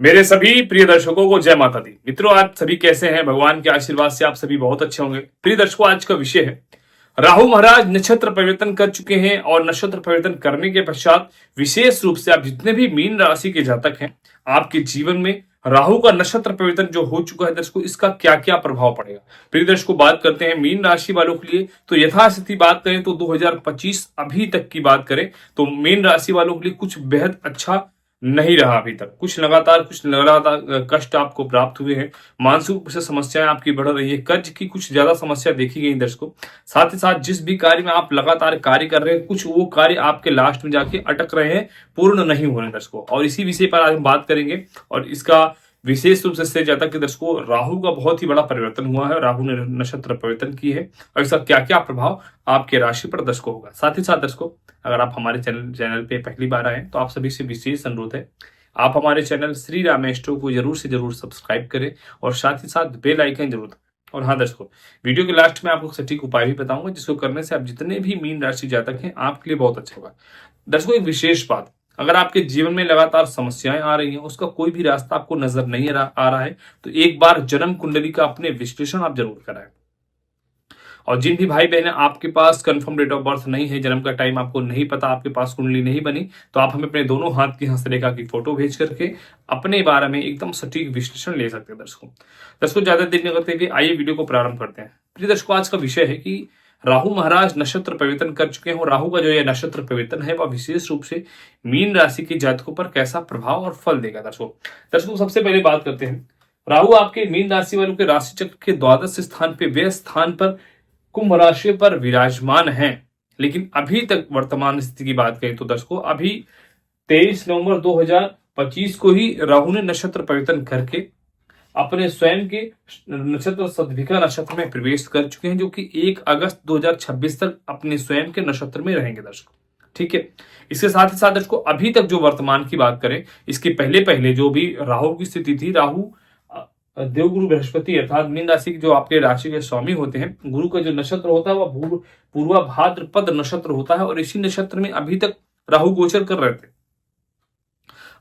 मेरे सभी प्रिय दर्शकों को जय माता दी। मित्रों, आप सभी कैसे हैं? भगवान के आशीर्वाद से आप सभी बहुत अच्छे होंगे। प्रिय दर्शकों, आज का विषय है राहु महाराज नक्षत्र परिवर्तन कर चुके हैं और नक्षत्र परिवर्तन करने के पश्चात विशेष रूप से आप जितने भी मीन राशि के जातक हैं, आपके जीवन में राहु का नक्षत्र परिवर्तन जो हो चुका है दर्शकों, इसका क्या क्या प्रभाव पड़ेगा। प्रिय दर्शकों, बात करते हैं मीन राशि वालों के लिए। तो यथास्थिति बात करें तो 2025 अभी तक की बात करें तो मीन राशि वालों के लिए कुछ बेहद अच्छा नहीं रहा। अभी तक कुछ लगातार कष्ट आपको प्राप्त हुए हैं। मानसिक रूप से समस्याएं आपकी बढ़ रही है। कर्ज की कुछ ज्यादा समस्या देखी गई दर्शकों। साथ ही साथ जिस भी कार्य में आप लगातार कार्य कर रहे हैं, कुछ वो कार्य आपके लास्ट में जाके अटक रहे हैं, पूर्ण नहीं हो रहे दर्शकों। और इसी विषय पर आज हम बात करेंगे। और इसका विशेष रूप से जाता कि दर्शकों, राहु का बहुत ही बड़ा परिवर्तन हुआ है। राहु ने नक्षत्र परिवर्तन की है और इसका क्या क्या प्रभाव आपके राशि पर दर्शकों होगा। साथ ही साथ दर्शकों, अगर आप हमारे चैनल पे पहली बार आए तो आप सभी से विशेष अनुरोध है, आप हमारे चैनल श्री राम एस्ट्रो को जरूर से जरूर सब्सक्राइब करें और साथ ही साथ बेल आइकन जरूर। और हाँ दर्शकों, वीडियो के लास्ट में आपको सटीक उपाय भी बताऊंगा जिसको करने से आप जितने भी मीन राशि जातक हैं आपके लिए बहुत अच्छा होगा। दर्शकों, एक विशेष बात, अगर आपके जीवन में लगातार समस्याएं आ रही हैं, उसका कोई भी रास्ता आपको नजर नहीं आ रहा है, तो एक बार जन्म कुंडली का अपने विश्लेषण आप जरूर कराएं। और जिन भी भाई बहन आपके पास कंफर्म डेट ऑफ बर्थ नहीं है, जन्म का टाइम आपको नहीं पता, आपके पास कुंडली नहीं बनी, तो आप हमें अपने दोनों हाथ की हस्तरेखा की फोटो भेज करके अपने बारे में एकदम सटीक विश्लेषण ले सकते हैं। दर्शकों ज्यादा देर नहीं करते हुए आइए वीडियो को प्रारंभ करते हैं। प्रिय दर्शकों, आज का विषय है कि राहु महाराज नक्षत्र परिवर्तन कर चुके हैं और राहु का जो ये नक्षत्र परिवर्तन है वह विशेष रूप से मीन राशि के जातकों पर कैसा प्रभाव और फल देगा। दर्शकों सबसे पहले बात करते हैं, राहु आपके मीन राशि वालों के राशि चक्र के द्वादश स्थान पे, वे स्थान पर कुंभ राशि पर विराजमान हैं। लेकिन अभी तक वर्तमान स्थिति की बात करें तो दर्शकों, अभी 23 नवंबर 2025 को ही राहु ने नक्षत्र परिवर्तन करके अपने स्वयं के नक्षत्र सदभिका नक्षत्र में प्रवेश कर चुके हैं, जो कि 1 अगस्त 2026 तक अपने स्वयं के नक्षत्र में रहेंगे दर्शकों। ठीक है, इसके साथ ही साथ दर्शकों, अभी तक जो वर्तमान की बात करें, इसके पहले पहले जो भी राहु की स्थिति थी, राहु देवगुरु बृहस्पति अर्थात मीन राशि जो आपके राशि के स्वामी होते हैं, गुरु का जो नक्षत्र होता है वह पूर्वा भाद्रपद नक्षत्र होता है और इसी नक्षत्र में अभी तक राहु गोचर कर रहे थे।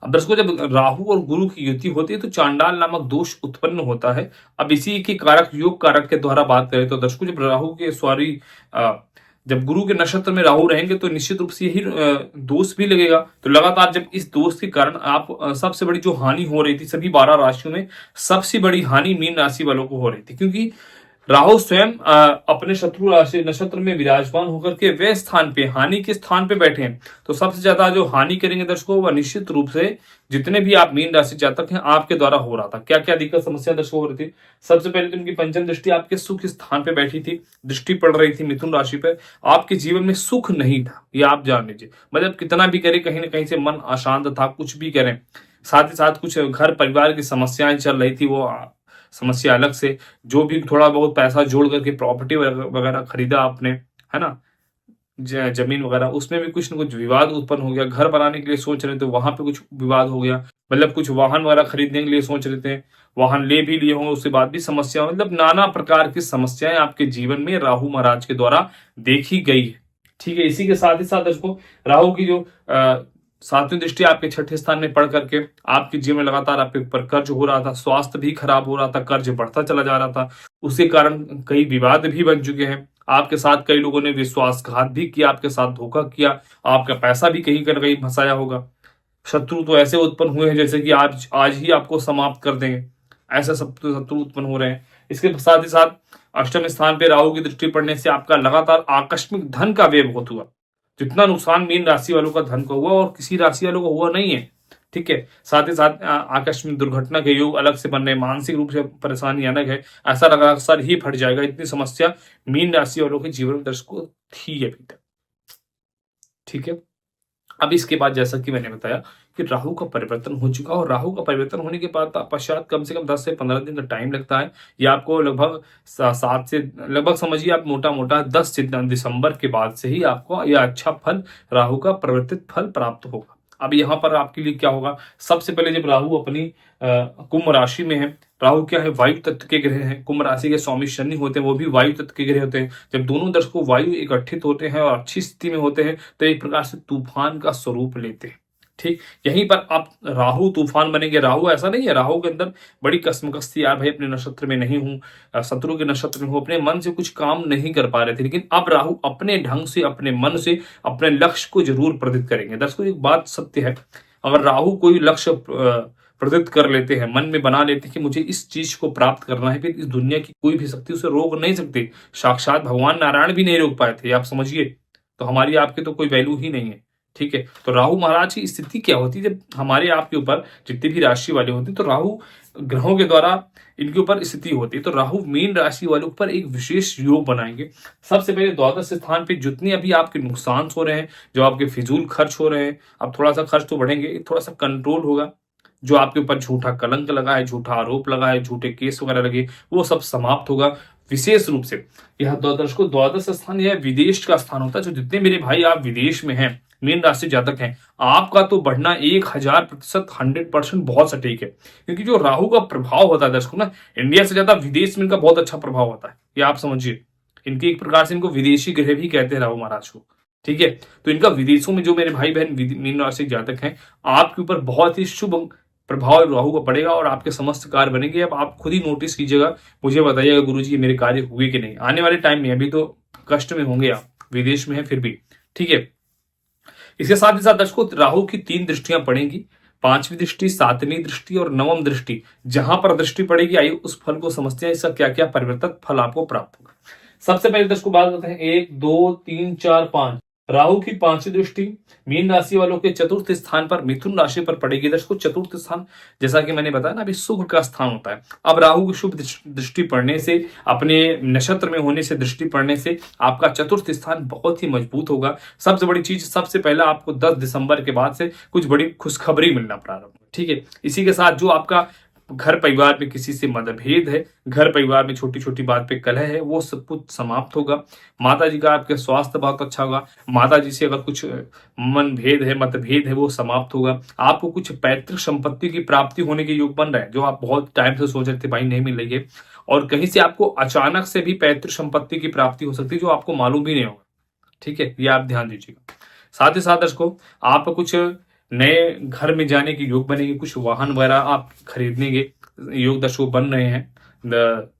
अब दर्शकों, जब राहु और गुरु की युति होती है तो चांडाल नामक दोष उत्पन्न होता है। अब इसी के कारक योग कारक के द्वारा बात करें तो दर्शकों, जब राहु के जब गुरु के नक्षत्र में राहु रहेंगे तो निश्चित रूप से यही दोष भी लगेगा। तो लगातार जब इस दोष के कारण आप सबसे बड़ी जो हानि हो रही थी, सभी 12 राशियों में सबसे बड़ी हानि मीन राशि वालों को हो रही थी, क्योंकि राहु स्वयं अपने शत्रु राशि नक्षत्र में विराजमान होकर के वे स्थान पे, हानि के स्थान पे बैठे हैं। तो सबसे ज्यादा जो हानि करेंगे दर्शकों, वह निश्चित रूप से जितने भी आप मीन राशि जातक हैं आपके द्वारा हो रहा था। क्या क्या दिक्कत समस्या दर्शकों हो रही थी? सबसे पहले तो उनकी पंचम दृष्टि आपके सुख स्थान पे बैठी थी, दृष्टि पड़ रही थी मिथुन राशि पर। आपके जीवन में सुख नहीं था, ये आप जान लीजिए। मतलब कितना भी करें, कहीं ना कहीं से मन अशांत था, कुछ भी करें। साथ ही साथ कुछ घर परिवार की समस्याएं चल रही थी, वो समस्या अलग से। जो भी थोड़ा बहुत पैसा जोड़ करके प्रॉपर्टी वगैरह खरीदा आपने, है ना, जमीन वगैरह, उसमें भी कुछ न कुछ विवाद उत्पन्न हो गया। घर बनाने के लिए सोच रहे थे, वहां पे कुछ विवाद हो गया। मतलब कुछ वाहन वगैरह खरीदने के लिए सोच रहे थे, वाहन ले भी लिए होंगे, उसके बाद भी समस्या। मतलब नाना प्रकार की समस्याएं आपके जीवन में राहु महाराज के द्वारा देखी गई है। ठीक है, इसी के साथ ही साथ दर्शकों, राहु की जो सातवीं दृष्टि आपके छठे स्थान में पढ़ करके आपके जीवन में लगातार आपके ऊपर कर्ज हो रहा था, स्वास्थ्य भी खराब हो रहा था, कर्ज बढ़ता चला जा रहा था। उसके कारण कई विवाद भी बन चुके हैं। आपके साथ कई लोगों ने विश्वासघात भी किया, आपके साथ धोखा किया, आपका पैसा भी कहीं ना कहीं फंसाया होगा। शत्रु तो ऐसे उत्पन्न हुए हैं जैसे कि आज ही आपको समाप्त कर देंगे, ऐसा सब शत्रु उत्पन्न हो रहे हैं। इसके साथ ही साथ अष्टम स्थान पे राहु की दृष्टि पड़ने से आपका लगातार आकस्मिक धन का व्यय बहुत हुआ। जितना नुकसान मीन राशि वालों का धन का हुआ और किसी राशि वालों को हुआ नहीं है। ठीक है, साथ ही साथ आकस्मिक दुर्घटना के योग अलग से बन रहे, मानसिक रूप से परेशानी अलग है। ऐसा लगा सर ही फट जाएगा, इतनी समस्या मीन राशि वालों के जीवन में दर्शकों थी अभी तक। ठीक है, अब इसके बाद जैसा कि मैंने बताया कि राहु का परिवर्तन हो चुका और राहु का परिवर्तन होने के बाद पश्चात कम से कम 10 से 15 दिन का टाइम लगता है। ये आपको लगभग 7 से लगभग समझिए आप मोटा मोटा 10 दिसंबर के बाद से ही आपको यह अच्छा फल, राहु का परिवर्तित फल प्राप्त होगा। अब यहाँ पर आपके लिए क्या होगा? सबसे पहले जब राहु अपनी कुंभ राशि में है, राहु क्या है? वायु तत्व के ग्रह हैं। कुंभ राशि के स्वामी शनि होते हैं, वो भी वायु तत्व के ग्रह होते हैं। जब दोनों दर्शकों वायु इकट्ठित होते हैं और अच्छी स्थिति में होते हैं तो एक प्रकार से तूफान का स्वरूप लेते हैं। ठीक, यहीं पर आप राहु तूफान बनेंगे। राहु ऐसा नहीं है, राहु के अंदर बड़ी कसमकस थी यार, भाई अपने नक्षत्र में नहीं हूँ, शत्रु के नक्षत्र में हूँ, अपने मन से कुछ काम नहीं कर पा रहे थे, लेकिन अब राहु अपने ढंग से, अपने मन से अपने लक्ष्य को जरूर प्रदित करेंगे। दर्शकों एक बात सत्य है, अगर राहु कोई लक्ष्य प्रदित कर लेते हैं, मन में बना लेते हैं कि मुझे इस चीज को प्राप्त करना है, फिर इस दुनिया की कोई भी शक्ति उसे रोक नहीं सकती। साक्षात भगवान नारायण भी नहीं रोक पाए थे, आप समझिए। तो हमारी आपकी तो कोई वैल्यू ही नहीं है। ठीक है, तो राहु महाराज की स्थिति क्या होती है जब हमारे आपके ऊपर जितने भी राशि वाले होते हैं, तो राहु ग्रहों के द्वारा इनके ऊपर स्थिति होती है। तो राहु मीन राशि वालों पर एक विशेष योग बनाएंगे। सबसे पहले द्वादश स्थान पे जितने अभी आपके नुकसान हो रहे हैं, जो आपके फिजूल खर्च हो रहे हैं, अब थोड़ा सा खर्च तो बढ़ेंगे, थोड़ा सा कंट्रोल होगा। जो आपके ऊपर झूठा कलंक लगा है, झूठा आरोप लगा है, झूठे केस वगैरह लगे, वो सब समाप्त होगा। विशेष रूप से यह द्वादश स्थान यह विदेश का स्थान होता है। जो जितने मेरे भाई आप विदेश में हैं, मीन राशि जातक हैं, आपका तो बढ़ना 1000%, 100% बहुत सटीक है। क्योंकि जो राहु का प्रभाव होता है दर्शकों ना, इंडिया से ज्यादा विदेश में इनका बहुत अच्छा प्रभाव होता है, ये आप समझिए। इनके एक प्रकार से इनको विदेशी ग्रह भी कहते हैं राहु महाराज को। ठीक है, तो इनका विदेशों में जो मेरे भाई बहन मीन राशि जातक हैं, आपके ऊपर बहुत ही शुभ प्रभाव राहु का पड़ेगा और आपके समस्त कार्य बनेंगे। अब आप खुद ही नोटिस कीजिएगा, मुझे बताइएगा गुरुजी मेरे कार्य हुए कि नहीं। आने वाले टाइम में, अभी तो कष्ट में होंगे आप, विदेश में है फिर भी। ठीक है, इसके साथ ही साथ दर्शकों राहु की 3 दृष्टियां पड़ेंगी, 5वीं दृष्टि, 7वीं दृष्टि और 9वीं दृष्टि। जहां पर दृष्टि पड़ेगी, आइए उस फल को समझते हैं, इसका क्या क्या परिवर्तक फल आपको प्राप्त होगा। सबसे पहले दर्शकों बात करते हैं 1 2 3 4 5 राहु की 5वीं दृष्टि मीन राशि वालों के चतुर्थ स्थान पर मिथुन राशि पर पड़ेगी। दर्शकों चतुर्थ स्थान, जैसा कि मैंने बताया ना, अभी शुभ का स्थान होता है। अब राहु की शुभ दृष्टि पड़ने से, अपने नक्षत्र में होने से, दृष्टि पड़ने से आपका चतुर्थ स्थान बहुत ही मजबूत होगा। सबसे बड़ी चीज, सबसे पहला आपको 10 दिसंबर के बाद से कुछ बड़ी खुशखबरी मिलना प्रारंभ। ठीक है, इसी के साथ जो आपका घर परिवार में किसी से मतभेद है, घर परिवार में छोटी छोटी बात पे कलह है, वो सब कुछ समाप्त होगा। माता जी का आपके स्वास्थ्य बहुत अच्छा होगा। माता जी से अगर कुछ मन भेद है, मतभेद है, वो समाप्त होगा। आपको कुछ पैतृक संपत्ति की प्राप्ति होने के योग बन रहे हैं, जो आप बहुत टाइम से सोच रहे थे भाई नहीं मिल रही है, और कहीं से आपको अचानक से भी पैतृक संपत्ति की प्राप्ति हो सकती है, जो आपको मालूम भी नहीं होगा। ठीक है, ये आप ध्यान दीजिएगा। साथ ही साथ दर्शकों आप कुछ नए घर में जाने के योग बनेंगे, कुछ वाहन वगैरह आप खरीदने के योग दर्शकों बन रहे हैं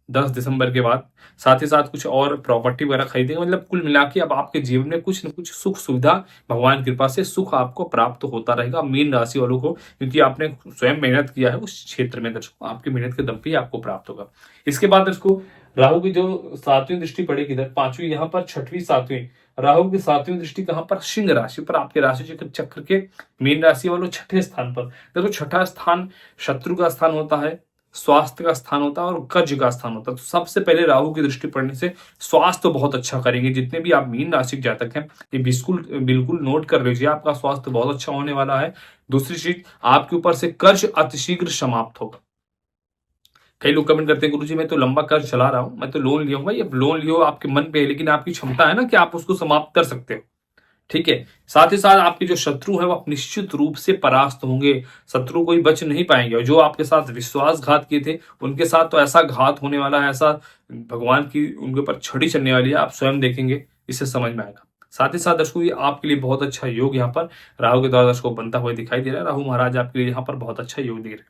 10 दिसंबर के बाद। साथ ही साथ कुछ और प्रॉपर्टी वगैरह खरीदेंगे। मतलब कुल मिला के अब आपके जीवन में कुछ न कुछ सुख सुविधा, भगवान की कृपा से सुख आपको प्राप्त होता रहेगा मीन राशि वालों को, क्योंकि आपने स्वयं मेहनत किया है उस क्षेत्र में। दर्शकों आपकी मेहनत के दम पे आपको प्राप्त होगा। इसके बाद दर्शकों राहु की जो 7वीं दृष्टि पड़ेगी, इधर 5वीं, यहाँ पर 6वीं 7वीं, राहु की 7वीं दृष्टि कहां पर? सिंह राशि पर, आपके राशि चक्र के मीन राशि वालों 6ठे स्थान पर। देखो 6ठा स्थान शत्रु का स्थान होता है, स्वास्थ्य का स्थान होता है और कर्ज का स्थान होता है। तो सबसे पहले राहु की दृष्टि पड़ने से स्वास्थ्य बहुत अच्छा करेंगे। जितने भी आप मीन राशि के जातक हैं, ये बिल्कुल नोट कर लीजिए, आपका स्वास्थ्य बहुत अच्छा होने वाला है। दूसरी चीज, आपके ऊपर से कर्ज अतिशीघ्र समाप्त होगा। कई लोग कमेंट करते हैं गुरुजी मैं तो लंबा कर्ज चला रहा हूं, मैं तो लोन लिया हूं। भाई अब लोन लियो आपके मन पे है, लेकिन आपकी क्षमता है ना कि आप उसको समाप्त कर सकते हो। ठीक है, साथ ही साथ आपके जो शत्रु है वो निश्चित रूप से परास्त होंगे। शत्रु कोई बच नहीं पाएंगे, और जो आपके साथ विश्वासघात किए थे उनके साथ तो ऐसा घात होने वाला है, ऐसा भगवान की उनके ऊपर छड़ी चलने वाली है, आप स्वयं देखेंगे, इससे समझ में आएगा। साथ ही साथ दर्शकों ये आपके लिए बहुत अच्छा योग यहाँ पर राहु के द्वारा दर्शकों बनता हुआ दिखाई दे रहा है। राहु महाराज आपके लिए यहाँ पर बहुत अच्छा योग दे रहे हैं।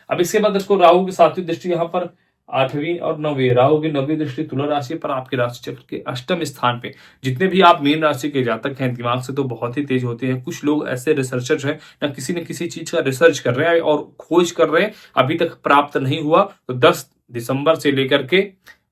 अब इसके बाद दर्शकों राहु की 7वीं दृष्टि यहाँ पर 8वीं और 9वीं, राहु की 9वीं दृष्टि तुला राशि पर, आपके राशि चक्र के 8वें स्थान पे। जितने भी आप मीन राशि के जातक हैं, दिमाग से तो बहुत ही तेज होते हैं। कुछ लोग ऐसे रिसर्चर हैं ना, किसी न किसी चीज का रिसर्च कर रहे हैं और खोज कर रहे हैं, अभी तक प्राप्त नहीं हुआ। तो 10 दिसंबर से लेकर के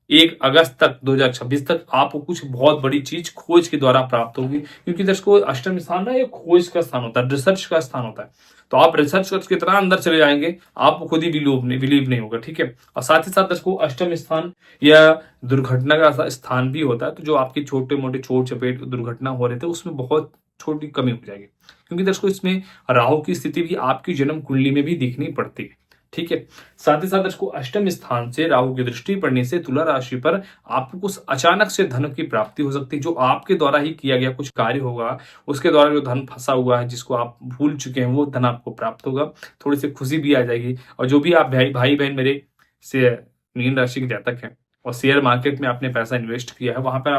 1 अगस्त तक 2026 तक आपको कुछ बहुत बड़ी चीज खोज के द्वारा प्राप्त होगी। क्योंकि दर्शकों 8वां स्थान ना, ये खोज का स्थान होता है, रिसर्च का स्थान होता है। तो आप रिसर्च करके इतना अंदर चले जाएंगे, आपको खुद ही बिलीव नहीं होगा। ठीक है, और साथ ही साथ दर्शकों 8वां स्थान या दुर्घटना का स्थान भी होता है। तो जो आपकी छोटे मोटे चोट चपेट दुर्घटना हो रहे थे, उसमें बहुत छोटी कमी हो जाएगी। क्योंकि दर्शकों इसमें राहु की स्थिति भी आपकी जन्म कुंडली में भी दिखनी पड़ती है। ठीक है, साथ ही साथ दर्शकों 8वें स्थान से राहु की दृष्टि पड़ने से तुला राशि पर आपको कुछ अचानक से धन की प्राप्ति हो सकती है। जो आपके द्वारा ही किया गया कुछ कार्य होगा, उसके द्वारा जो धन फंसा हुआ है, जिसको आप भूल चुके हैं, वो धन आपको प्राप्त होगा। थोड़ी सी खुशी भी आ जाएगी। और जो भी आप भाई बहन मेरे से मीन राशि के जातक हैं और शेयर मार्केट में आपने पैसा इन्वेस्ट किया है, वहां पर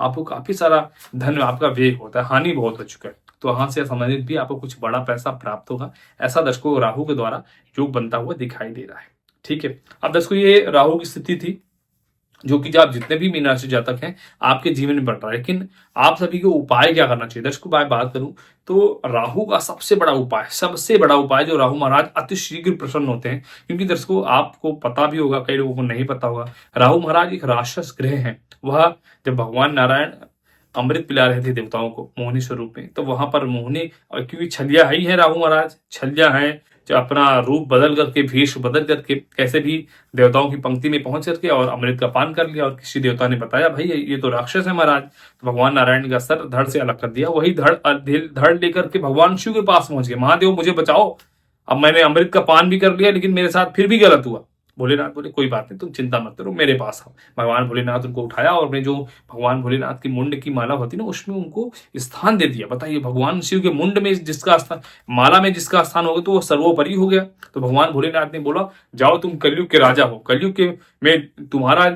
आपको काफी सारा धन आपका व्यय होता है, हानि बहुत हो चुका है, तो वहां से संबंधित भी आपको कुछ बड़ा पैसा प्राप्त होगा। ऐसा दर्शकों राहु के द्वारा योग बनता हुआ दिखाई दे रहा है। ठीक है, अब दर्शकों ये राहु की स्थिति थी जो कि आप जितने भी मीन राशि जातक हैं आपके जीवन में बढ़ रहा है, लेकिन आप सभी को उपाय क्या करना चाहिए। दर्शकों मैं बात करूं तो राहु का सबसे बड़ा उपाय जो राहु महाराज अति शीघ्र प्रसन्न होते हैं, क्योंकि दर्शकों आपको पता भी होगा, कई लोगों को नहीं पता होगा, राहु महाराज एक राक्षस ग्रह हैं। वह जब भगवान नारायण अमृत पिला रहे थे देवताओं को मोहिनी स्वरूप में, तो वहां पर मोहिनी, क्योंकि छलिया ही है राहु महाराज, छलिया है जो अपना रूप बदल करके, भेष बदल करके कैसे भी देवताओं की पंक्ति में पहुंच करके और अमृत का पान कर लिया, और किसी देवता ने बताया भाई ये तो राक्षस है महाराज, तो भगवान नारायण का सर धड़ से अलग कर दिया, वही धड़ लेकर के भगवान शिव के पास पहुंच गए, महादेव मुझे बचाओ, अब मैंने अमृत का पान भी कर लिया लेकिन मेरे साथ फिर भी गलत हुआ। भोलेनाथ बोले कोई बात नहीं, तुम चिंता मत करो, मेरे पास आओ। भगवान भोलेनाथ उनको उठाया और अपने जो भगवान भोलेनाथ की मुंड की माला होती ना उसमें उनको स्थान दे दिया। बताइए, भगवान शिव के मुंड में जिसका स्थान, माला में जिसका स्थान होगा तो वो सर्वोपरि हो गया। तो भगवान भोलेनाथ ने बोला जाओ तुम कलयुग के राजा हो, कलयुग के में तुम्हारा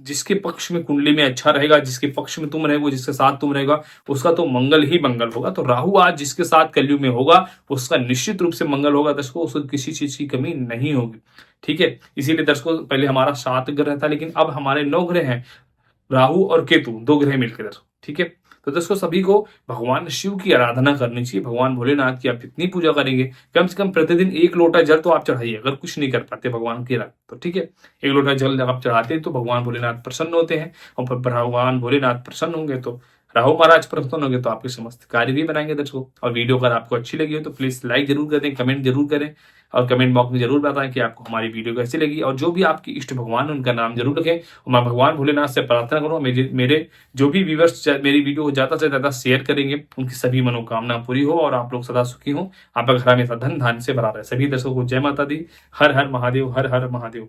जिसके पक्ष में कुंडली में अच्छा रहेगा, जिसके पक्ष में तुम रहेगा, जिसके साथ तुम रहेगा, उसका तो मंगल ही मंगल होगा। तो राहु आज जिसके साथ कलयुग में होगा उसका निश्चित रूप से मंगल होगा दर्शकों, उसको किसी चीज की कमी नहीं होगी। ठीक है, इसीलिए दर्शकों पहले हमारा 7 ग्रह था, लेकिन अब हमारे 9 ग्रह हैं, राहु और केतु 2 ग्रह मिलकर दर्शकों। ठीक है, तो दोस्तों सभी को भगवान शिव की आराधना करनी चाहिए। भगवान भोलेनाथ की आप जितनी पूजा करेंगे, कम से कम प्रतिदिन 1 लोटा जल तो आप चढ़ाइए, अगर कुछ नहीं कर पाते भगवान की रात तो ठीक है, 1 लोटा जल जब आप चढ़ाते हैं तो भगवान भोलेनाथ प्रसन्न होते हैं, और भगवान भोलेनाथ प्रसन्न होंगे तो राहु महाराज प्रसन्न होंगे तो आपके समस्त कार्य भी बनाएंगे दर्शकों। और वीडियो अगर आपको अच्छी लगी हो तो प्लीज लाइक जरूर करें, कमेंट जरूर करें, और कमेंट बॉक्स में जरूर बताएं कि आपको हमारी वीडियो कैसी लगी, और जो भी आपकी इष्ट भगवान उनका नाम जरूर रखें। और मैं भगवान भोलेनाथ से प्रार्थना करूँ मेरे जो भी व्यूअर्स मेरी वीडियो को ज्यादा से ज्यादा शेयर करेंगे, उनकी सभी मनोकामना पूरी हो और आप लोग सदा सुखी हो, आपका घर हमेशा धन धान्य से भरा रहे। सभी दर्शकों को जय माता दी, हर हर महादेव, हर हर महादेव।